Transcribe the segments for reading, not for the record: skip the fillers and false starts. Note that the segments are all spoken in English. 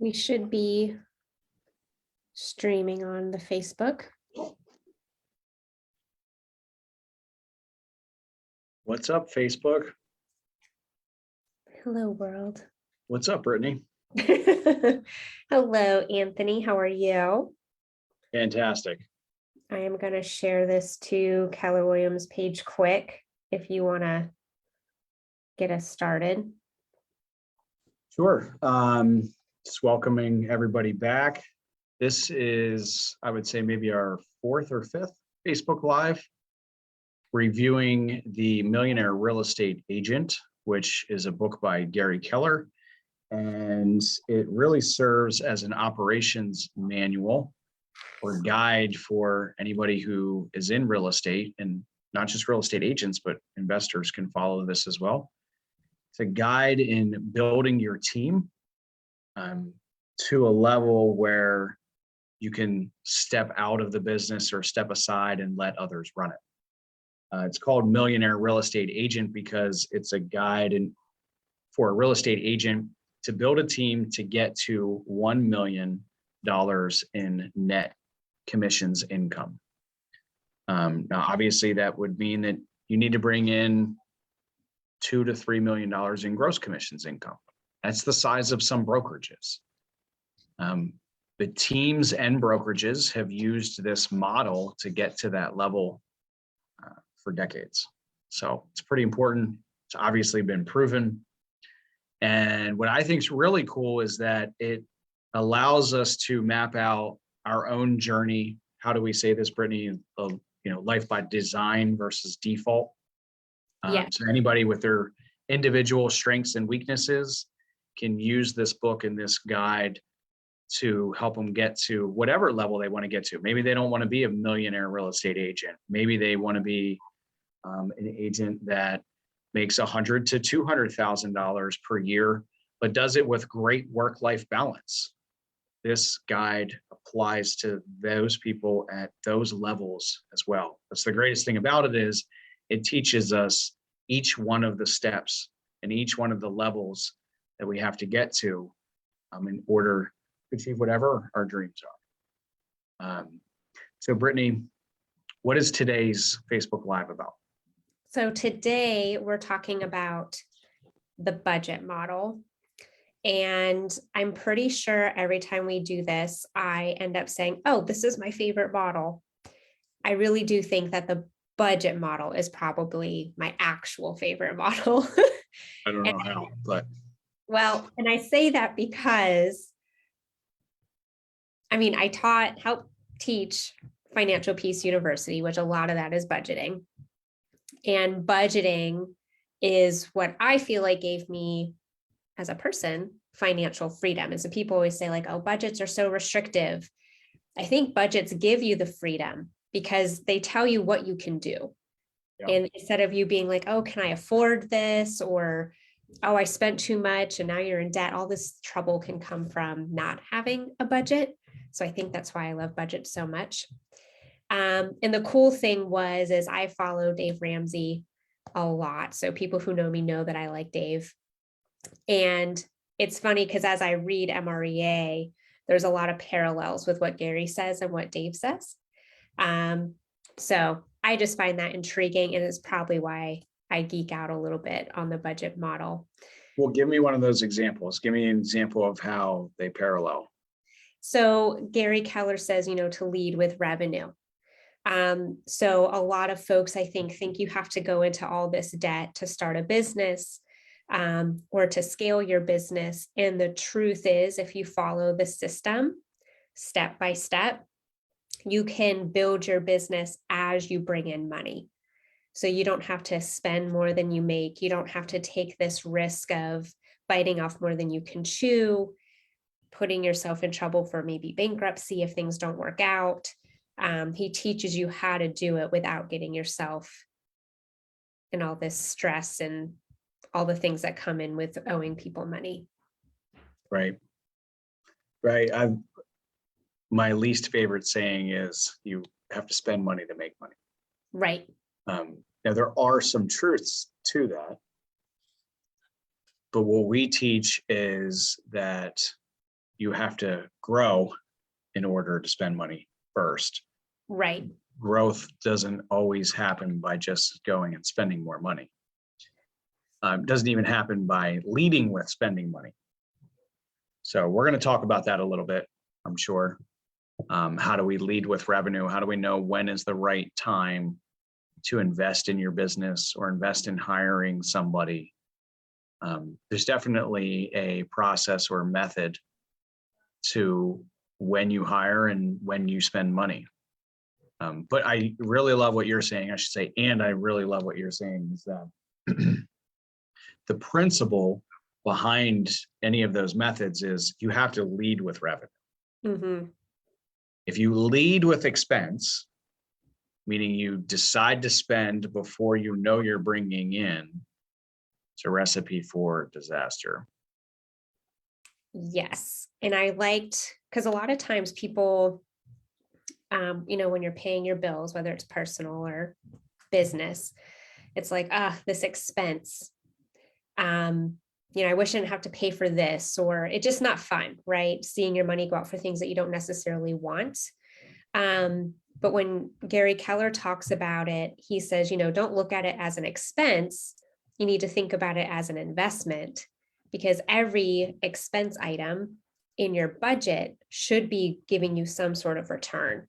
We should be streaming on the Facebook. What's up, Facebook? Hello, world. What's up, Brittany? Hello, Anthony. How are you? Fantastic. I am going to share this to Keller Williams page quick if you want to get us started. Sure. Just welcoming everybody back. This is, I would say, maybe our fourth or fifth Facebook Live, reviewing The Millionaire Real Estate Agent, which is a book by Gary Keller. And it really serves as an operations manual or guide for anybody who is in real estate, and not just real estate agents, but investors can follow this as well. It's a guide in building your team to a level where you can step out of the business or step aside and let others run it. It's called Millionaire Real Estate Agent because it's a guide for a real estate agent to build a team to get to $1 million in net commissions income. Now, obviously, that would mean that you need to bring in $2 to $3 million in gross commissions income. That's the size of some brokerages. The teams and brokerages have used this model to get to that level for decades. So it's pretty important. It's obviously been proven. And what I think is really cool is that it allows us to map out our own journey. How do we say this, Brittany? Of life by design versus default. Yeah. So anybody with their individual strengths and weaknesses can use this book and this guide to help them get to whatever level they want to get to. Maybe they don't want to be a millionaire real estate agent. Maybe they want to be an agent that makes $100,000 to $200,000 per year, but does it with great work-life balance. This guide applies to those people at those levels as well. That's the greatest thing about it is it teaches us each one of the steps and each one of the levels that we have to get to in order to achieve whatever our dreams are. So Brittany, what is today's Facebook Live about? So today we're talking about the budget model. And I'm pretty sure every time we do this, I end up saying, oh, this is my favorite model. I really do think that the budget model is probably my actual favorite model. I don't know how, but. Well, and I say that because, I mean, I helped teach Financial Peace University, which a lot of that is budgeting. And budgeting is what I feel like gave me as a person financial freedom. And so people always say like, oh, budgets are so restrictive. I think budgets give you the freedom because they tell you what you can do. Yeah. And instead of you being like, oh, can I afford this? Or, oh, I spent too much and now you're in debt. All this trouble can come from not having a budget. So I think that's why I love budgets so much. And the cool thing is I follow Dave Ramsey a lot. So people who know me know that I like Dave. And it's funny because as I read MREA, there's a lot of parallels with what Gary says and what Dave says. So I just find that intriguing, and it's probably why I geek out a little bit on the budget model. Well, give me one of those examples. Give me an example of how they parallel. So Gary Keller says, to lead with revenue. So a lot of folks, I think you have to go into all this debt to start a business or to scale your business. And the truth is, if you follow the system step by step, you can build your business as you bring in money. So you don't have to spend more than you make. You don't have to take this risk of biting off more than you can chew, putting yourself in trouble for maybe bankruptcy if things don't work out. He teaches you how to do it without getting yourself in all this stress and all the things that come in with owing people money. Right. My least favorite saying is you have to spend money to make money. Right. Now, there are some truths to that, but what we teach is that you have to grow in order to spend money first. Right. Growth doesn't always happen by just going and spending more money. Doesn't even happen by leading with spending money. So we're going to talk about that a little bit, I'm sure. How do we lead with revenue? How do we know when is the right time to invest in your business or invest in hiring somebody? There's definitely a process or method to when you hire and when you spend money. But I really love what you're saying, I should say, and I really love what you're saying is that the principle behind any of those methods is you have to lead with revenue. Mm-hmm. If you lead with expense, meaning you decide to spend before you know you're bringing in, it's a recipe for disaster. Yes. And I liked, because a lot of times people, when you're paying your bills, whether it's personal or business, it's like, this expense. I wish I didn't have to pay for this, or it's just not fun, right? Seeing your money go out for things that you don't necessarily want. But when Gary Keller talks about it, he says, don't look at it as an expense. You need to think about it as an investment, because every expense item in your budget should be giving you some sort of return.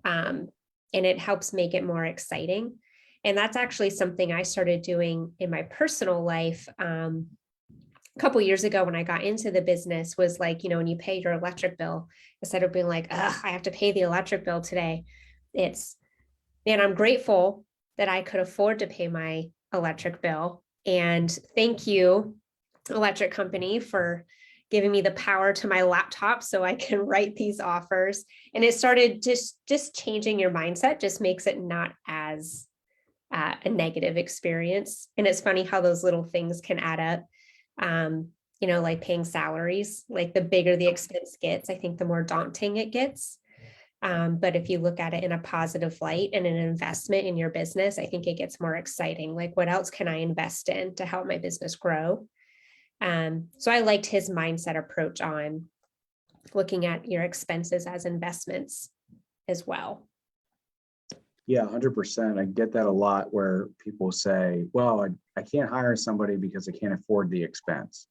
And it helps make it more exciting. And that's actually something I started doing in my personal life. A couple of years ago when I got into the business was like, when you pay your electric bill, instead of being like, I have to pay the electric bill today, it's, man, I'm grateful that I could afford to pay my electric bill. And thank you, electric company, for giving me the power to my laptop so I can write these offers. And it started just changing your mindset, just makes it not as a negative experience. And it's funny how those little things can add up. Like paying salaries, like the bigger the expense gets, I think the more daunting it gets. But if you look at it in a positive light and an investment in your business, I think it gets more exciting. Like, what else can I invest in to help my business grow? So I liked his mindset approach on looking at your expenses as investments as well. Yeah, 100%. I get that a lot where people say, well, I can't hire somebody because I can't afford the expense.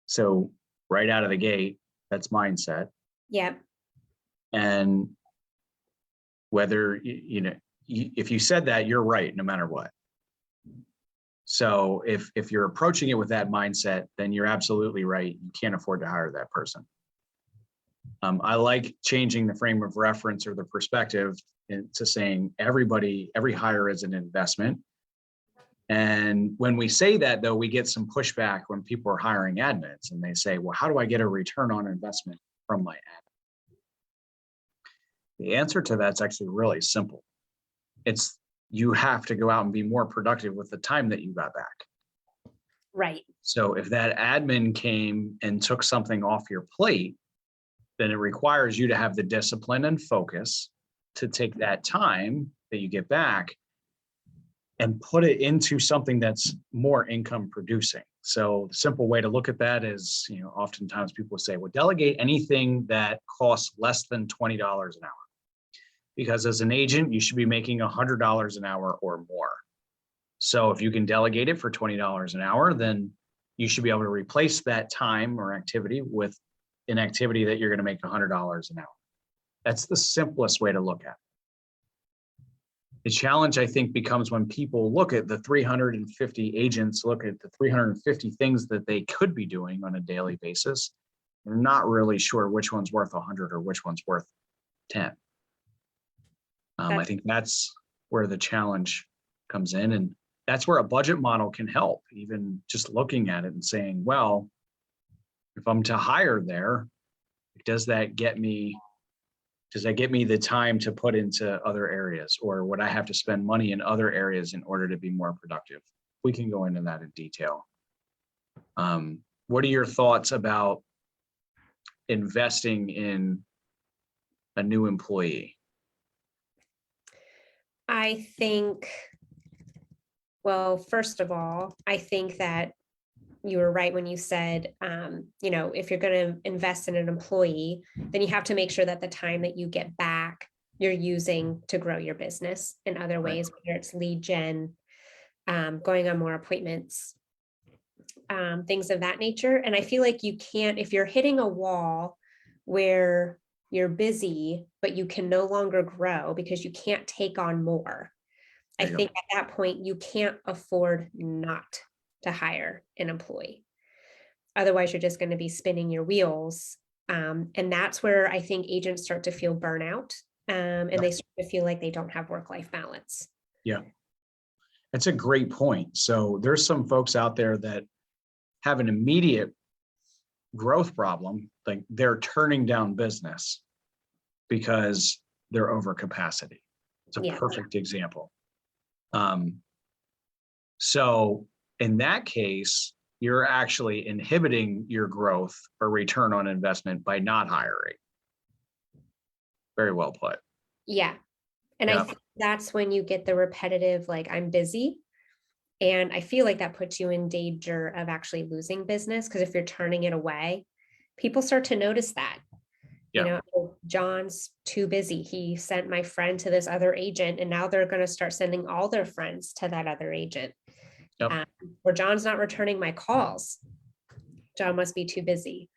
So right out of the gate, that's mindset. Yep. And whether, if you said that, you're right, no matter what. So if you're approaching it with that mindset, then you're absolutely right. You can't afford to hire that person. I like changing the frame of reference or the perspective to saying every hire is an investment. And when we say that, though, we get some pushback when people are hiring admins and they say, well, how do I get a return on investment from my admin? The answer to that's actually really simple. It's you have to go out and be more productive with the time that you got back. Right. So if that admin came and took something off your plate, then it requires you to have the discipline and focus to take that time that you get back and put it into something that's more income producing. So the simple way to look at that is, oftentimes people say, well, delegate anything that costs less than $20 an hour. Because as an agent, you should be making $100 an hour or more. So if you can delegate it for $20 an hour, then you should be able to replace that time or activity with an activity that you're going to make $100 an hour. That's the simplest way to look at it. The challenge, I think, becomes when people look at the 350 agents, look at the 350 things that they could be doing on a daily basis. They're not really sure which one's worth 100 or which one's worth 10. I think that's where the challenge comes in. And that's where a budget model can help, even just looking at it and saying, well, if I'm to hire there, does that get me the time to put into other areas, or would I have to spend money in other areas in order to be more productive? We can go into that in detail. What are your thoughts about investing in a new employee? I think, well, first of all, I think that you were right when you said, if you're going to invest in an employee, then you have to make sure that the time that you get back, you're using to grow your business in other Right. ways, whether it's lead gen, going on more appointments, things of that nature. And I feel like you can't, if you're hitting a wall where you're busy, but you can no longer grow because you can't take on more. I think at that point, you can't afford not to hire an employee. Otherwise, you're just going to be spinning your wheels. And that's where I think agents start to feel burnout, and they start to feel like they don't have work-life balance. Yeah. That's a great point. So there's some folks out there that have an immediate growth problem, like they're turning down business because they're over capacity. It's a perfect example. So in that case, you're actually inhibiting your growth or return on investment by not hiring. Very well put. Yeah. And I think that's when you get the repetitive, like, I'm busy. And I feel like that puts you in danger of actually losing business, because if you're turning it away, people start to notice that. Oh, John's too busy. He sent my friend to this other agent, and now they're going to start sending all their friends to that other agent. Or John's not returning my calls. John must be too busy.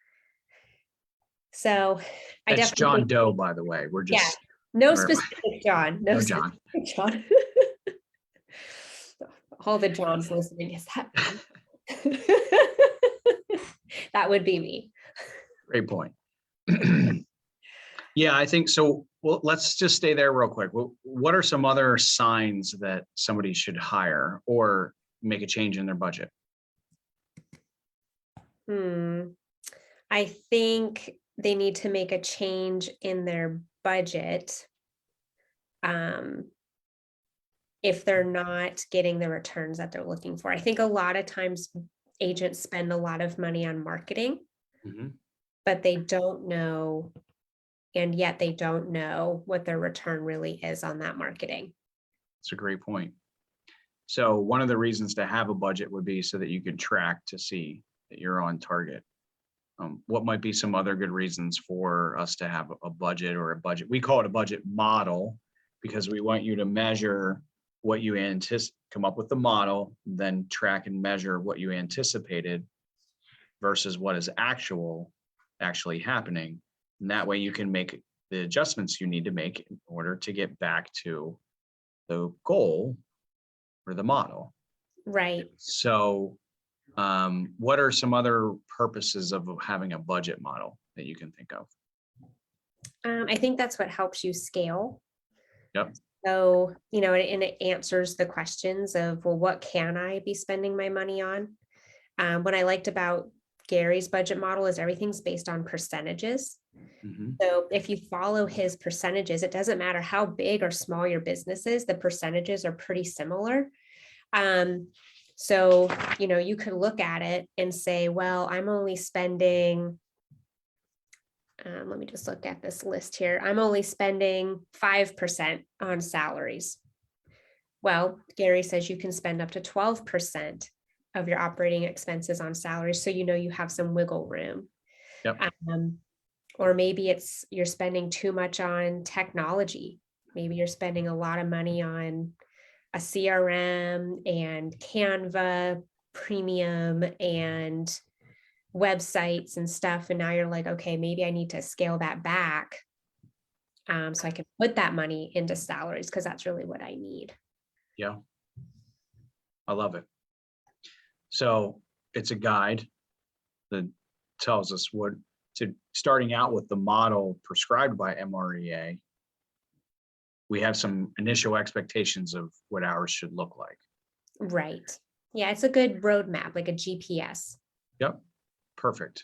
So I That's definitely John Doe, by the way. We're just no specific John. No John. specific John. All the Johns listening, is that that would be me. Great point. Yeah, I think so. Well, let's just stay there real quick. What are some other signs that somebody should hire or make a change in their budget? I think they need to make a change in their budget if they're not getting the returns that they're looking for. I think a lot of times agents spend a lot of money on marketing, but they don't know, and yet they don't know what their return really is on that marketing. That's a great point. So one of the reasons to have a budget would be so that you can track to see that you're on target. What might be some other good reasons for us to have a budget or a budget? We call it a budget model because we want you to measure what you anticipate, come up with the model, then track and measure what you anticipated versus what is actually happening. And that way you can make the adjustments you need to make in order to get back to the goal or the model. Right. So what are some other purposes of having a budget model that you can think of? I think that's what helps you scale. Yep. So, and it answers the questions of, well, what can I be spending my money on? What I liked about Gary's budget model is everything's based on percentages. So if you follow his percentages, it doesn't matter how big or small your business is, the percentages are pretty similar. So, you could look at it and say, well, I'm only spending, let me just look at this list here. I'm only spending 5% on salaries. Well, Gary says you can spend up to 12% of your operating expenses on salaries. So, you have some wiggle room. Yep. Or maybe you're spending too much on technology. Maybe you're spending a lot of money on a CRM and Canva premium and websites and stuff. And now you're like, okay, maybe I need to scale that back so I can put that money into salaries because that's really what I need. Yeah. I love it. So it's a guide that tells us starting out with the model prescribed by MREA, we have some initial expectations of what ours should look like. Right. Yeah, it's a good roadmap, like a GPS. Yep. Perfect.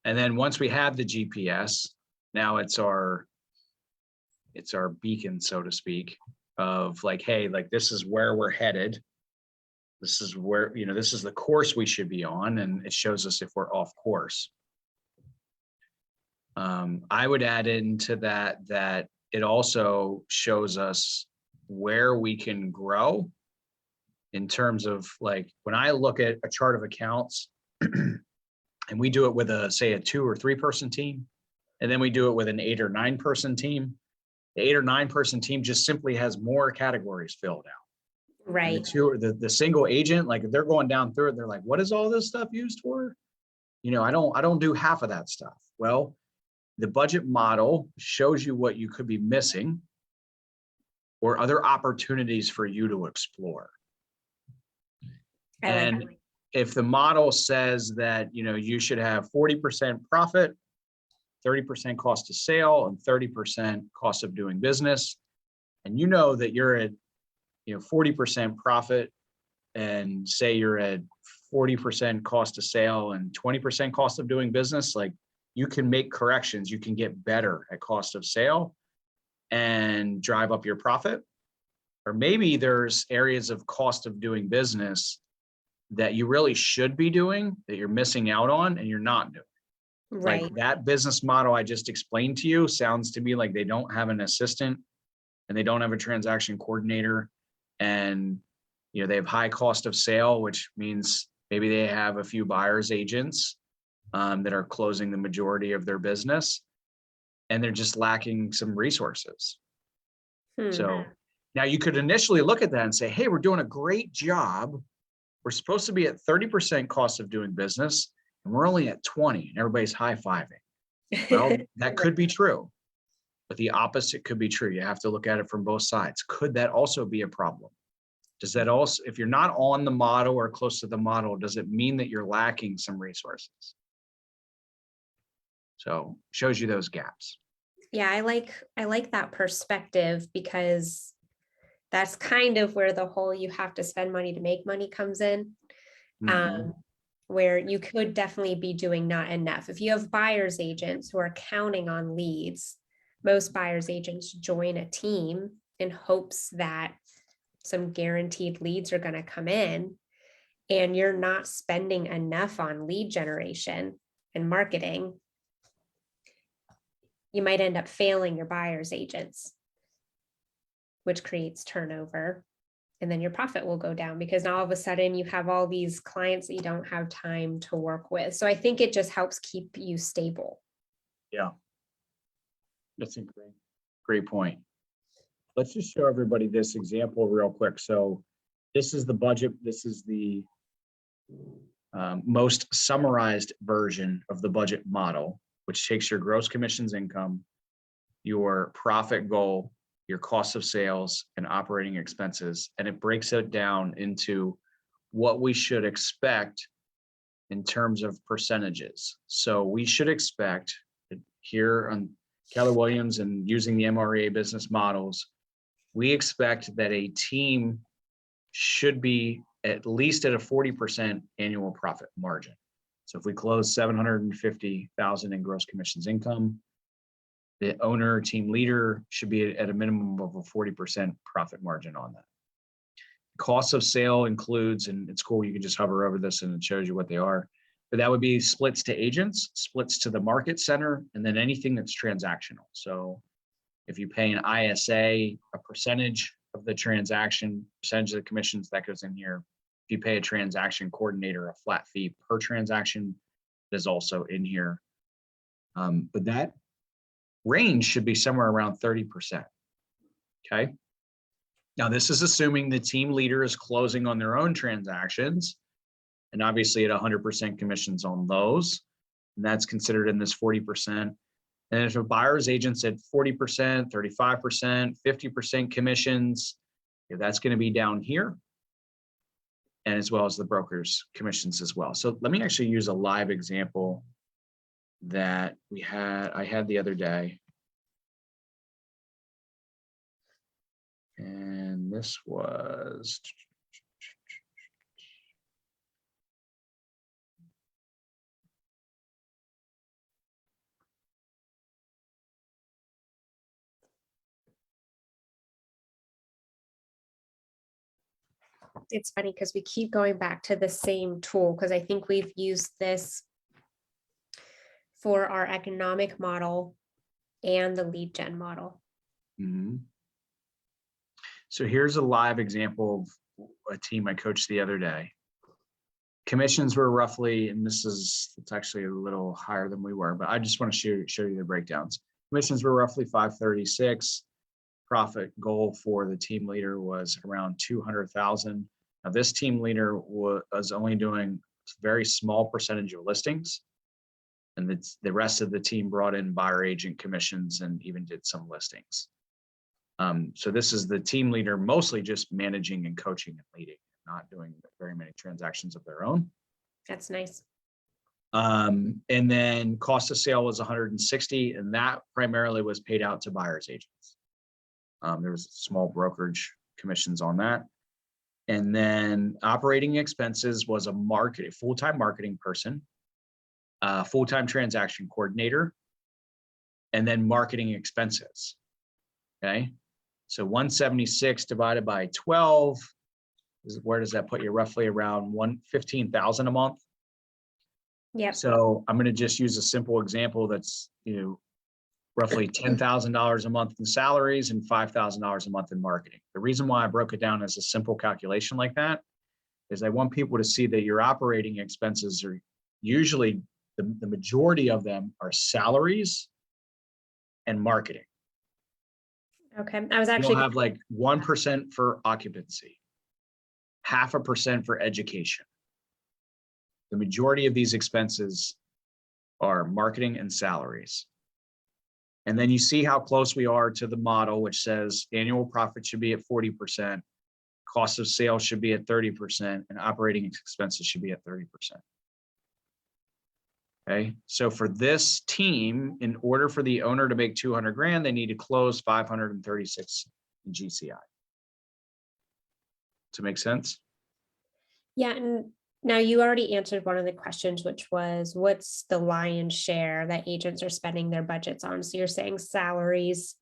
And then once we have the GPS, now it's our beacon, so to speak, of like, hey, like this is where we're headed. This is where, this is the course we should be on, and it shows us if we're off course. I would add into that it also shows us where we can grow in terms of like, when I look at a chart of accounts and we do it with say a 2 or 3 person team, and then we do it with an 8 or 9 person team, the 8 or 9 person team just simply has more categories filled out. And Right. the single agent, like if they're going down through it, they're like, what is all this stuff used for? I don't do half of that stuff. Well, the budget model shows you what you could be missing or other opportunities for you to explore. I like And that. if the model says that, you should have 40% profit, 30% cost of sale, and 30% cost of doing business, and you know that you're at 40% profit, and say you're at 40% cost of sale and 20% cost of doing business, like you can make corrections, you can get better at cost of sale and drive up your profit. Or maybe there's areas of cost of doing business that you really should be doing that you're missing out on and you're not doing. Right. Like that business model I just explained to you sounds to me like they don't have an assistant and they don't have a transaction coordinator, and they have high cost of sale, which means maybe they have a few buyer's agents that are closing the majority of their business, and they're just lacking some resources. So now you could initially look at that and say, hey, we're doing a great job. We're supposed to be at 30% cost of doing business, and we're only at 20, and everybody's high-fiving. Well, that could be true, but the opposite could be true. You have to look at it from both sides. Could that also be a problem? Does that also, if you're not on the model or close to the model, does it mean that you're lacking some resources? So shows you those gaps. Yeah, I like that perspective, because that's kind of where the whole you have to spend money to make money comes in. Where you could definitely be doing not enough. If you have buyer's agents who are counting on leads, most buyer's agents join a team in hopes that some guaranteed leads are going to come in, and you're not spending enough on lead generation and marketing, you might end up failing your buyer's agents, which creates turnover. And then your profit will go down, because now all of a sudden you have all these clients that you don't have time to work with. So I think it just helps keep you stable. Yeah. That's a great point. Let's just show everybody this example real quick. So this is the budget. This is the most summarized version of the budget model, which takes your gross commissions income, your profit goal, your cost of sales, and operating expenses, and it breaks it down into what we should expect in terms of percentages. So we should expect here on Keller Williams and using the MREA business models, we expect that a team should be at least at a 40% annual profit margin. So if we close 750,000 in gross commissions income, the owner, team leader should be at a minimum of a 40% profit margin on that. Cost of sale includes, and it's cool, you can just hover over this and it shows you what they are, but that would be splits to agents, splits to the market center, and then anything that's transactional. So if you pay an ISA, a percentage of the transaction, percentage of the commissions, that goes in here. If you pay a transaction coordinator a flat fee per transaction, is also in here. But that range should be somewhere around 30%. Okay. Now, this is assuming the team leader is closing on their own transactions, and obviously at 100% commissions on those, and that's considered in this 40%. And if a buyer's agent's at 40%, 35%, 50% commissions, that's going to be down here, and as well as the broker's commissions as well. So let me actually use a live example that I had the other day. And this was, It's funny because we keep going back to the same tool, because I think we've used this for our economic model and the lead gen model. So here's a live example of a team I coached the other day. Commissions were roughly, and it's actually a little higher than we were, but I just want to show you the breakdowns. Commissions were roughly 536. Profit goal for the team leader was around 200,000. Now this team leader was only doing a very small percentage of listings, and the rest of the team brought in buyer agent commissions and even did some listings. So this is the team leader mostly just managing and coaching and leading, not doing very many transactions of their own. That's nice. And then cost of sale was 160, and that primarily was paid out to buyer's agents. There was small brokerage commissions on that. And then operating expenses was a full-time marketing person, full-time transaction coordinator, and then marketing expenses. Okay. So 176 divided by 12, where does that put you? Roughly around 15,000 a month. Yeah. So I'm going to just use a simple example that's, roughly $10,000 a month in salaries and $5,000 a month in marketing. The reason why I broke it down as a simple calculation like that is I want people to see that your operating expenses are usually, the majority of them are salaries and marketing. Okay. I was actually You'll have like 1% for occupancy, 0.5% for education. The majority of these expenses are marketing and salaries. And then you see how close we are to the model, which says annual profit should be at 40%, cost of sales should be at 30%, and operating expenses should be at 30%. Okay, so for this team, in order for the owner to make 200 grand, they need to close 536 in GCI. Does it make sense? Yeah, and now you already answered one of the questions, which was what's the lion's share that agents are spending their budgets on? So you're saying salaries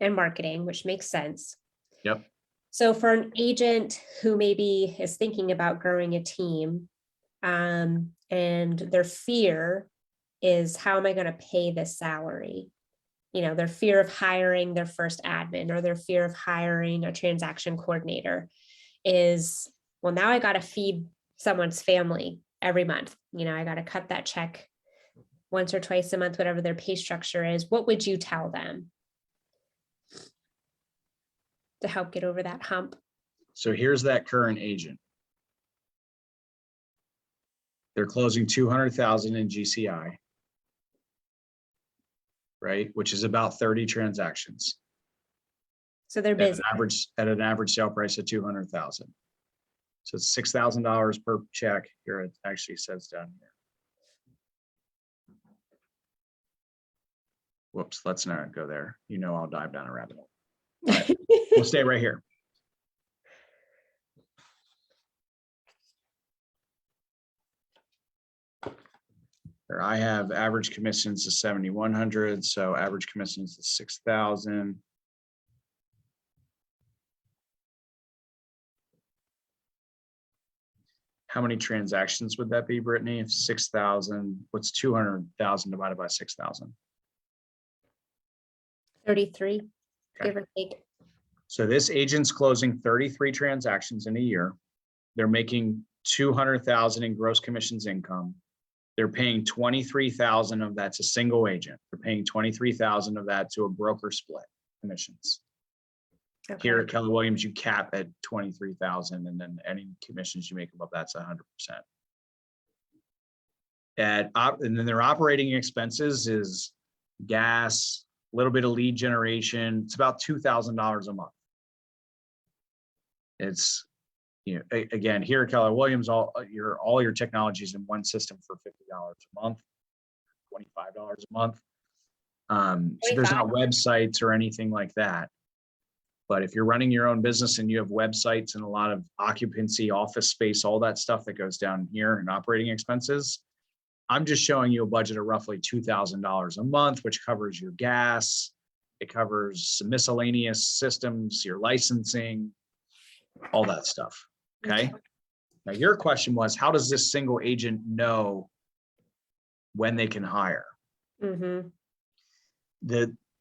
and marketing, which makes sense. Yep. So for an agent who maybe is thinking about growing a team, and their fear is, how am I going to pay this salary? Their fear of hiring their first admin or their fear of hiring a transaction coordinator is, well, now I got to feed someone's family every month. I got to cut that check once or twice a month, whatever their pay structure is. What would you tell them to help get over that hump? So here's that current agent. They're closing 200,000 in GCI, right? Which is about 30 transactions. So they're busy. At an average sale price of 200,000. So it's $6,000 per check. Here it actually says down here. Whoops, let's not go there. I'll dive down a rabbit hole. Right. We'll stay right here. There I have average commissions to 7,100. So average commissions to 6,000. How many transactions would that be, Brittany? If 6,000, what's 200,000 divided by 6,000? 33, Okay. give or take. So this agent's closing 33 transactions in a year. They're making 200,000 in gross commissions income. They're paying 23,000 of that to single agent. They're paying 23,000 of that to a broker split commissions. Okay. Here at Keller Williams, you cap at 23,000, and then any commissions you make above that's 100%. And then their operating expenses is gas, a little bit of lead generation. It's about $2,000 a month. It's, again, here at Keller Williams, all your technologies in one system for $50 a month, $25 a month. So there's not websites or anything like that. But if you're running your own business and you have websites and a lot of occupancy, office space, all that stuff that goes down here in operating expenses, I'm just showing you a budget of roughly $2,000 a month, which covers your gas. It covers some miscellaneous systems, your licensing, all that stuff. Okay. Now your question was, how does this single agent know when they can hire? Mm-hmm.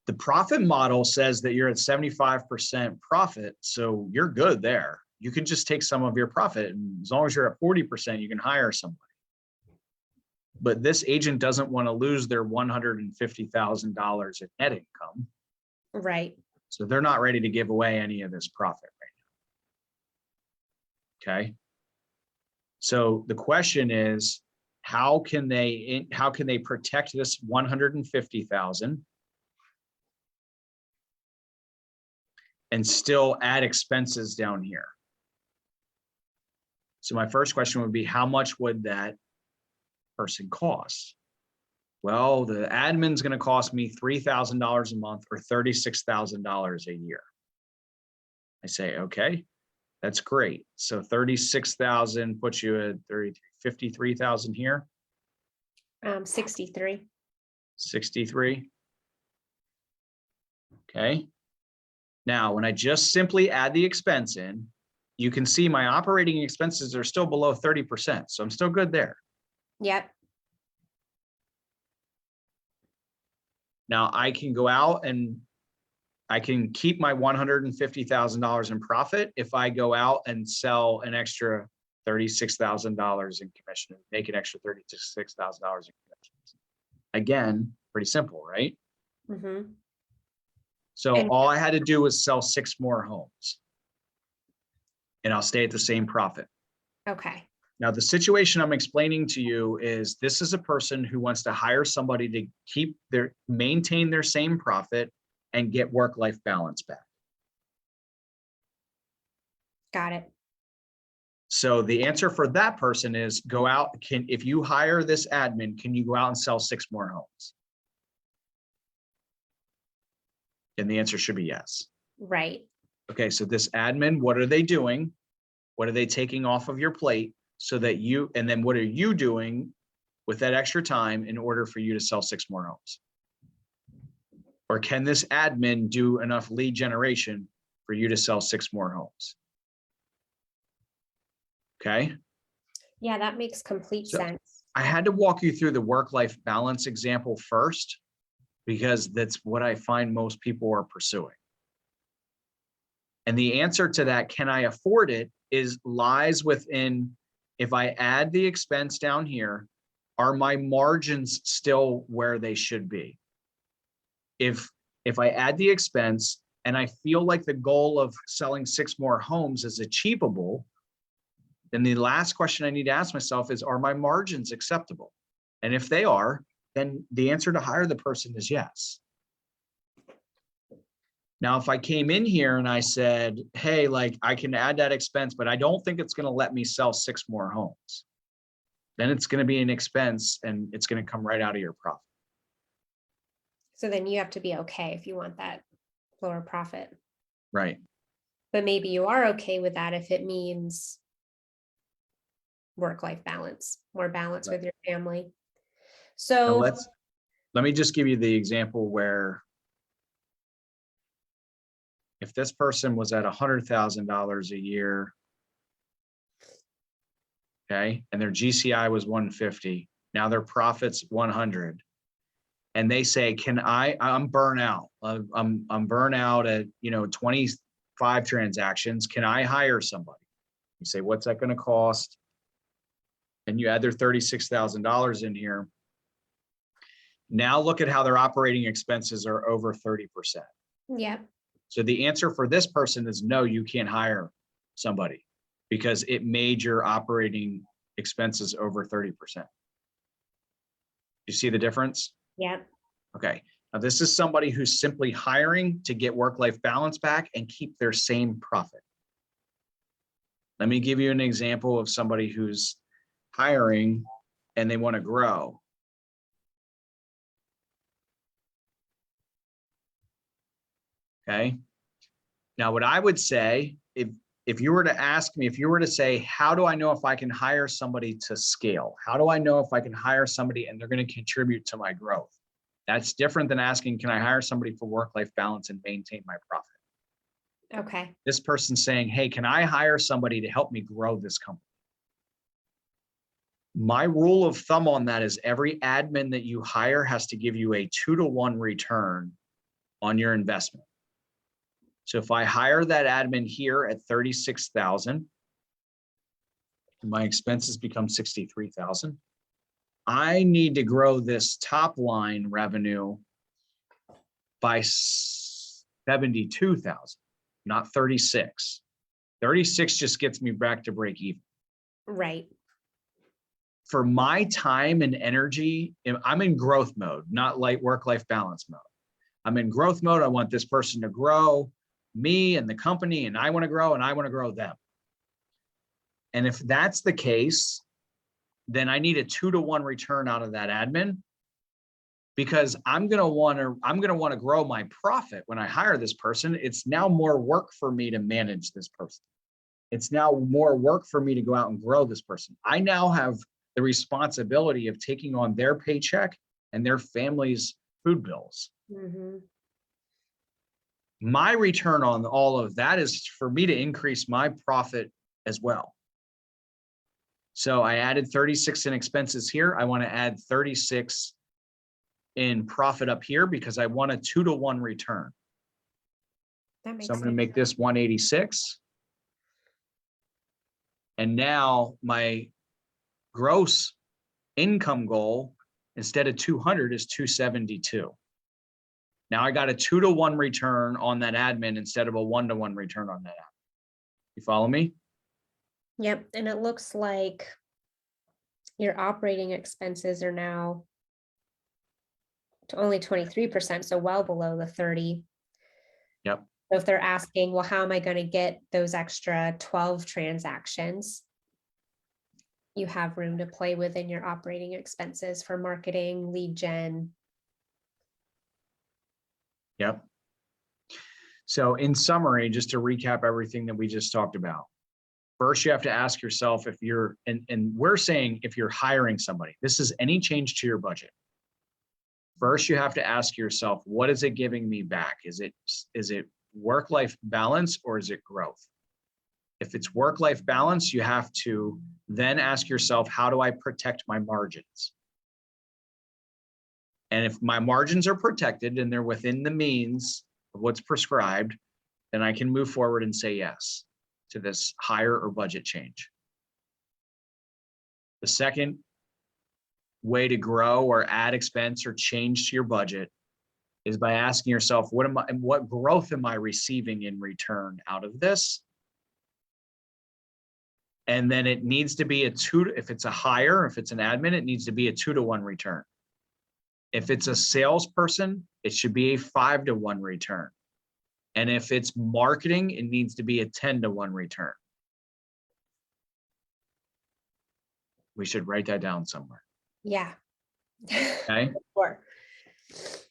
The profit model says that you're at 75% profit, so you're good there. you can just take some of your profit, and as long as you're at 40%, you can hire somebody. But this agent doesn't want to lose their $150,000 in net income. Right. So they're not ready to give away any of this profit right now. Okay. So the question is, how can they protect this 150,000 and still add expenses down here? So my first question would be, how much would that person cost? Well, the admin's going to cost me $3,000 a month or $36,000 a year. I say, okay, that's great. So 36,000 puts you at 53,000 here. 63. 63. Okay. Now, when I just simply add the expense in, you can see my operating expenses are still below 30%. So I'm still good there. Yep. Now I can go out and I can keep my $150,000 in profit if I go out and sell an extra $36,000 in commission, make an extra $36,000 in commissions. Again, pretty simple, right? Mm-hmm. So all I had to do was sell 6 more homes and I'll stay at the same profit. Okay. Now, the situation I'm explaining to you is this is a person who wants to hire somebody to maintain their same profit and get work-life balance back. Got it. So the answer for that person is go out. If you hire this admin, can you go out and sell 6 more homes? And the answer should be yes. Right. Okay, so this admin, what are they doing? What are they taking off of your plate so that and then what are you doing with that extra time in order for you to sell 6 more homes? Or can this admin do enough lead generation for you to sell 6 more homes? Okay. Yeah, that makes complete sense. I had to walk you through the work-life balance example first, because that's what I find most people are pursuing. And the answer to that, can I afford it, lies within, if I add the expense down here, are my margins still where they should be? If I add the expense and I feel like the goal of selling 6 more homes is achievable, then the last question I need to ask myself is, are my margins acceptable? And if they are, then the answer to hire the person is yes. Now, if I came in here and I said, hey, like I can add that expense, but I don't think it's going to let me sell 6 more homes, then it's going to be an expense and it's going to come right out of your profit. So then you have to be okay if you want that lower profit. Right. But maybe you are okay with that if it means work-life balance, more balance with your family. So let me just give you the example where if this person was at $100,000 a year, okay, and their GCI was 150, now their profit's 100, and they say, I'm burnout. I'm burnout at 25 transactions. Can I hire somebody? You say, what's that going to cost? And you add their $36,000 in here. Now look at how their operating expenses are over 30%. Yeah. So the answer for this person is no, you can't hire somebody because it made your operating expenses over 30%. You see the difference? Yeah. Okay. Now this is somebody who's simply hiring to get work-life balance back and keep their same profit. Let me give you an example of somebody who's hiring and they want to grow. Okay. Now, what I would say, if you were to ask me, if you were to say, how do I know if I can hire somebody to scale? How do I know if I can hire somebody and they're going to contribute to my growth? That's different than asking, can I hire somebody for work-life balance and maintain my profit? Okay. This person's saying, hey, can I hire somebody to help me grow this company? My rule of thumb on that is every admin that you hire has to give you a 2-to-1 return on your investment. So if I hire that admin here at 36,000, my expenses become 63,000. I need to grow this top line revenue by 72,000, not 36. 36 just gets me back to break even. Right. For my time and energy, I'm in growth mode, not like work-life balance mode. I'm in growth mode. I want this person to grow, me and the company, and I want to grow and I want to grow them. And if that's the case, then I need a 2-to-1 return out of that admin, because I'm going to want to grow my profit when I hire this person. It's now more work for me to manage this person. It's now more work for me to go out and grow this person. I now have the responsibility of taking on their paycheck and their family's food bills. Mm-hmm. My return on all of that is for me to increase my profit as well. So I added 36 in expenses here. I want to add 36 in profit up here because I want a 2-to-1 return. That makes So I'm going to sense. make this 186. And now my gross income goal, instead of 200, is 272. Now I got a 2-to-1 return on that admin instead of a 1-to-1 return on that admin. You follow me? Yep. And it looks like your operating expenses are now to only 23%, so well below the 30. Yep. So if they're asking, well, how am I going to get those extra 12 transactions? You have room to play within your operating expenses for marketing, lead gen. Yep. So in summary, just to recap everything that we just talked about. First, you have to ask yourself if you're, and we're saying if you're hiring somebody, this is any change to your budget. First, you have to ask yourself, what is it giving me back? Is it work-life balance or is it growth? If it's work-life balance, you have to then ask yourself, how do I protect my margins? And if my margins are protected and they're within the means of what's prescribed, then I can move forward and say yes to this hire or budget change. The second way to grow or add expense or change to your budget is by asking yourself, what growth am I receiving in return out of this? And then it needs to be if it's a hire, if it's an admin, it needs to be a 2-to-1 return. If it's a salesperson, it should be a 5-to-1 return. And if it's marketing, it needs to be a 10-to-1 return. We should write that down somewhere. Yeah. Okay. Sure.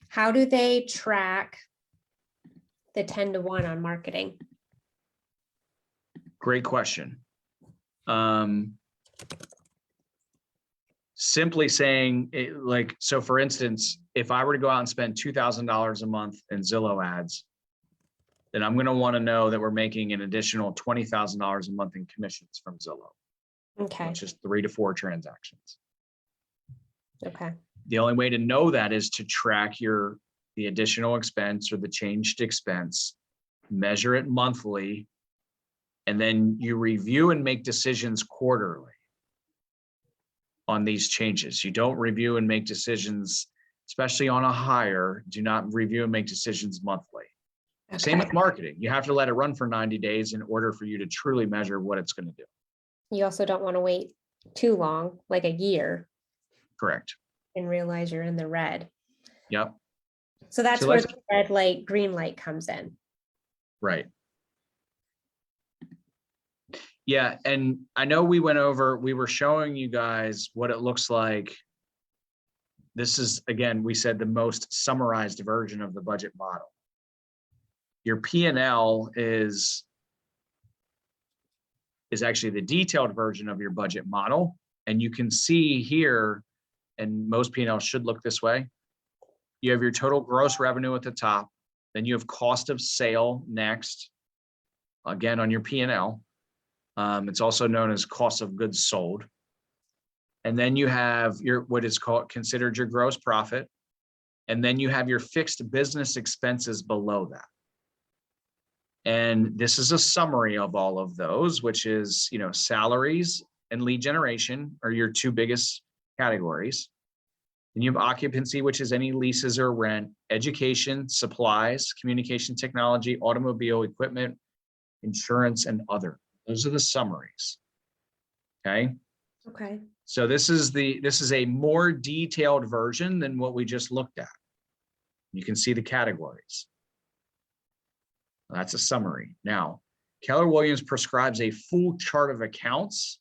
How do they track the 10-to-1 on marketing? Great question. Simply saying it, like, so for instance, if I were to go out and spend $2,000 a month in Zillow ads, then I'm going to want to know that we're making an additional $20,000 a month in commissions from Zillow. Okay. Which is 3 to 4 transactions. Okay. The only way to know that is to track the additional expense or the changed expense, measure it monthly, and then you review and make decisions quarterly on these changes. You don't review and make decisions, especially on a hire, do not review and make decisions monthly. Okay. Same with marketing. You have to let it run for 90 days in order for you to truly measure what it's going to do. You also don't want to wait too long, like a year, Correct. and realize you're in the red. Yep. So that's So where let's- the red light, green light comes in. Right. Yeah, and I know we were showing you guys what it looks like. This is, again, we said the most summarized version of the budget model. Your P&L is actually the detailed version of your budget model. And you can see here, and most P&Ls should look this way. You have your total gross revenue at the top. Then you have cost of sale next, again, on your P&L. It's also known as cost of goods sold. And then you have what is considered your gross profit. And then you have your fixed business expenses below that. And this is a summary of all of those, which is, salaries and lead generation are your two biggest categories. Then you have occupancy, which is any leases or rent, education, supplies, communication technology, automobile equipment, insurance, and other. Those are the summaries. Okay. Okay. So this is a more detailed version than what we just looked at. You can see the categories. That's a summary. Now, Keller Williams prescribes a full chart of accounts,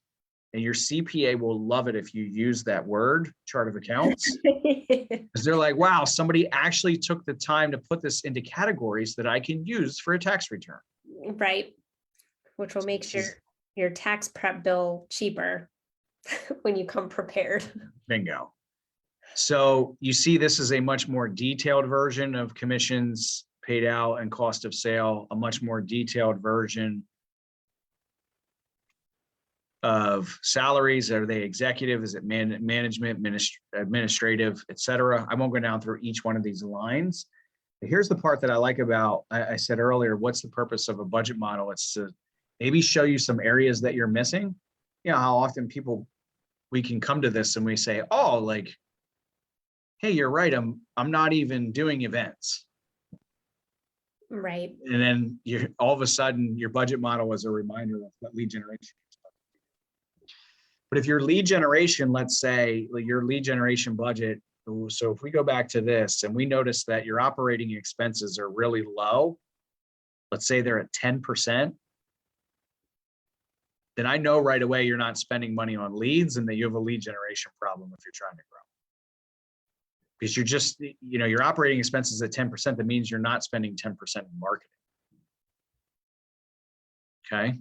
and your CPA will love it if you use that word, chart of accounts, because they're like, wow, somebody actually took the time to put this into categories that I can use for a tax return. Right. Which will make your tax prep bill cheaper when you come prepared. Bingo. So you see, this is a much more detailed version of commissions paid out and cost of sale, a much more detailed version of salaries. Are they executive? Is it management, administrative, et cetera? I won't go down through each one of these lines. But here's the part that I like about, I said earlier, what's the purpose of a budget model? It's to maybe show you some areas that you're missing. How often we can come to this and we say, oh, like, hey, you're right. I'm not even doing events. Right. And then all of a sudden your budget model was a reminder of what lead generation is. But if your lead generation, let's say your lead generation budget, so if we go back to this and we notice that your operating expenses are really low, let's say they're at 10%, then I know right away you're not spending money on leads and that you have a lead generation problem if you're trying to grow. Because you're just, your operating expenses at 10%, that means you're not spending 10% in marketing. Okay.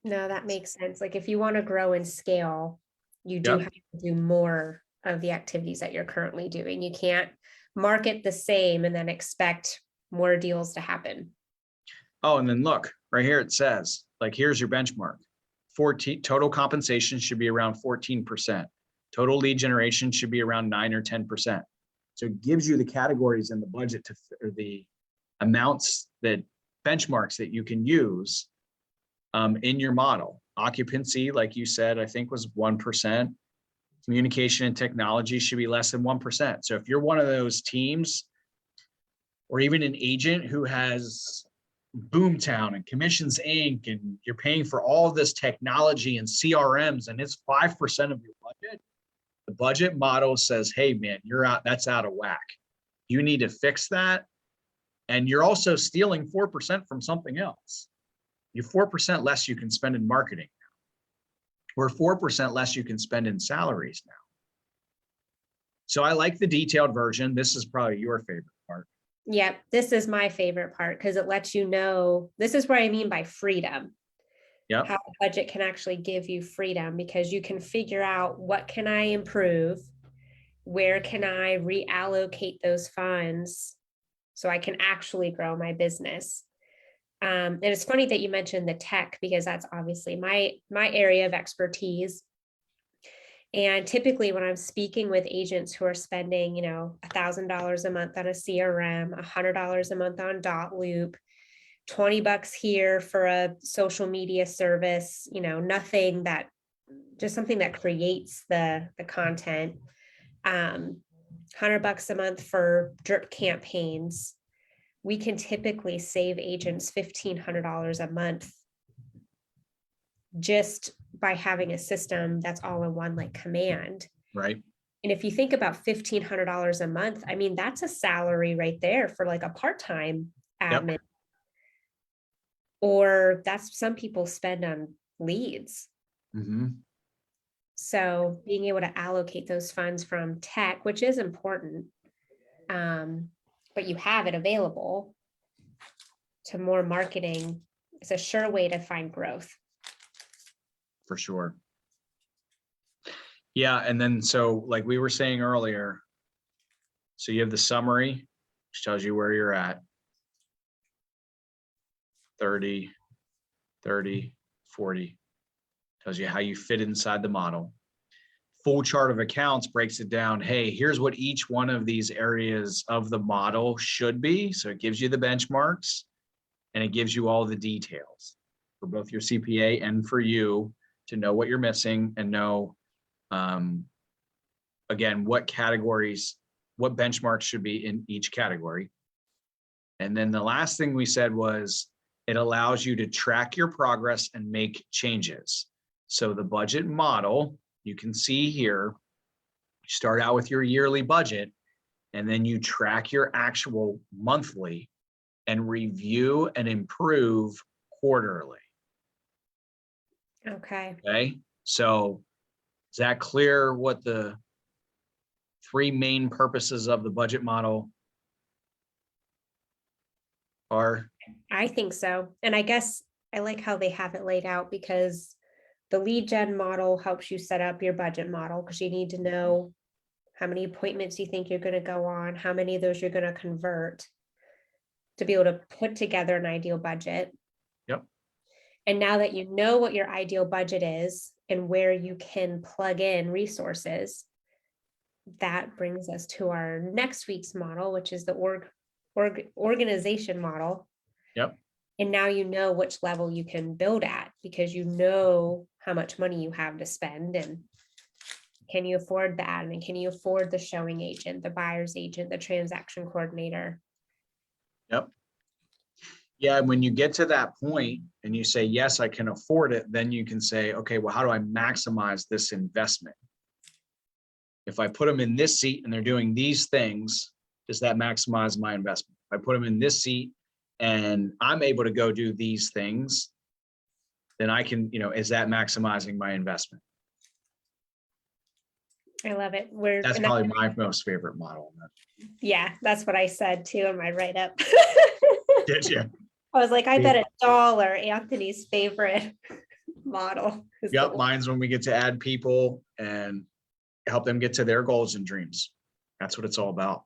No, that makes sense. Like if you want to grow and scale, you do Yep. have to do more of the activities that you're currently doing. You can't market the same and then expect more deals to happen. Oh, and then look, right here it says, like, here's your benchmark. 14 total compensation should be around 14%. Total lead generation should be around 9 or 10%. So it gives you the categories in the budget or the amounts, that benchmarks that you can use in your model. Occupancy, like you said, I think was 1%. Communication and technology should be less than 1%. So if you're one of those teams, or even an agent who has Boomtown and Commissions Inc., and you're paying for all of this technology and CRMs, and it's 5% of your budget, the budget model says, hey man, you're out, that's out of whack. You need to fix that. And you're also stealing 4% from something else. You 4% less you can spend in marketing now, or 4% less you can spend in salaries now. So I like the detailed version. This is probably your favorite part. Yep, this is my favorite part because it lets you know, this is what I mean by freedom. Yep. How a budget can actually give you freedom, because you can figure out what can I improve, where can I reallocate those funds so I can actually grow my business. And it's funny that you mentioned the tech, because that's obviously my area of expertise. And typically when I'm speaking with agents who are spending, $1,000 a month on a CRM, $100 a month on Dot Loop, $20 here for a social media service, nothing that, just something that creates the content, $100 a month for drip campaigns, we can typically save agents $1,500 a month just by having a system that's all in one, like Command. Right. And if you think about $1,500 a month, I mean, that's a salary right there for like a part-time admin. Yep. Or that's some people spend on leads. Mm-hmm. So being able to allocate those funds from tech, which is important, but you have it available, to more marketing, is a sure way to find growth. For sure. Yeah. And then, so like we were saying earlier, so you have the summary, which tells you where you're at. 30, 30, 40, tells you how you fit inside the model. Full chart of accounts breaks it down. Hey, here's what each one of these areas of the model should be. So it gives you the benchmarks. and it gives you all the details for both your CPA and for you to know what you're missing and know, again, what categories, what benchmarks should be in each category. And then the last thing we said was it allows you to track your progress and make changes. So the budget model, you can see here, you start out with your yearly budget, and then you track your actual monthly and review and improve quarterly. Okay. Okay. So is that clear what the three main purposes of the budget model are? I think so. And I guess I like how they have it laid out, because the lead gen model helps you set up your budget model, because you need to know how many appointments you think you're going to go on, how many of those you're going to convert, to be able to put together an ideal budget. Yep. And now that you know what your ideal budget is and where you can plug in resources, that brings us to our next week's model, which is the organization model. Yep. And now you know which level you can build at, because you know how much money you have to spend, and can you afford the admin? Can you afford the showing agent, the buyer's agent, the transaction coordinator? Yep. Yeah, and when you get to that point and you say, yes, I can afford it, then you can say, okay, well, how do I maximize this investment? If I put them in this seat and they're doing these things, does that maximize my investment? If I put them in this seat and I'm able to go do these things, then I can, is that maximizing my investment? I love it. That's probably my most favorite model. Yeah, that's what I said too in my write-up. Did you? I was like, I bet $1 Anthony's favorite model. Yep, mine's when we get to add people and help them get to their goals and dreams. That's what it's all about.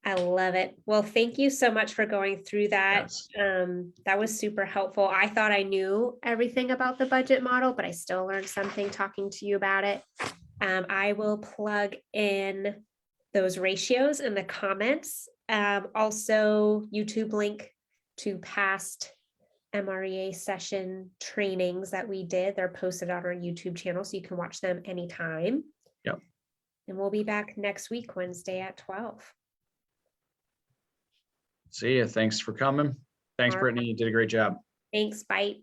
I love it. Well, thank you so much for going through that. Yes. That was super helpful. I thought I knew everything about the budget model, but I still learned something talking to you about it. I will plug in those ratios in the comments. Also, YouTube link to past MREA session trainings that we did. They're posted on our YouTube channel, so you can watch them anytime. Yep. And we'll be back next week, Wednesday at 12. See you. Thanks for coming. Thanks, Brittany. You did a great job. Thanks. Bye.